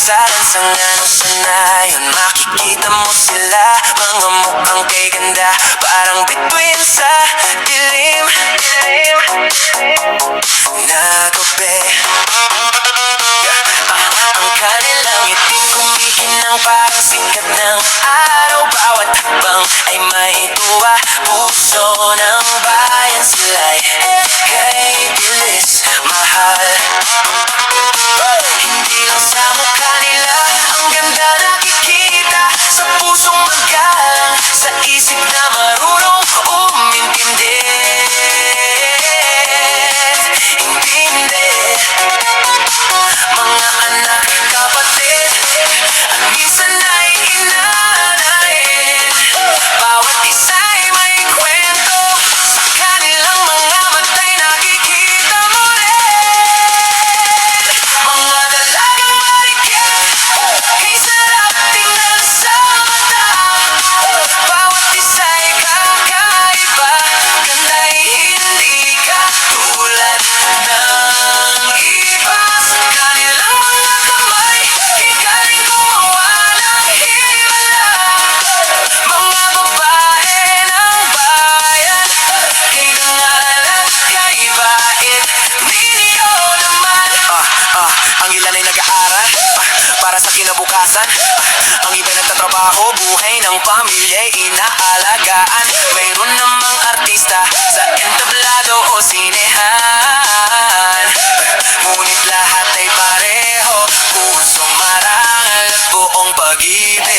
Sa lansangan o sa nayon, makikita mo sila. Mga mukhang kay ganda, parang bituin sa dilim na gabi. Ang kanilang iting kumikinang parang sikat ng araw. Bawat hakbang ay maituwa, puso ng bayan. Sila'y kay bilis mahal. Hindi lang sa mukha nila ang ganda nakikita, sa pusong magalang, sa isip na marunong umintindi. Mga anak, kapatid, at minsan ay inanain. Bawat isa'y may kwento, sa kanilang mga mata'y nakikita mo rin. Mga dalagang marikit, kay sarap tingnan sa mata. Bawat isa'y kakaiba, ganda'y hindi katulad ng iba. Sa kanilang mga kamay, igaling gumawa ng himala. Mga babae ng bayan, kay dangal at kay bait. Ninyo naman. Ang ilan ay nag-aaral para sa kinabukasan. Ang iba'y nagtatrabaho, buhay ng pamilya'y inaalagaan. Mayroon namang artista sa entablado o sinehan. Ngunit lahat ay pareho, pusong marangal at buong pag-ibig.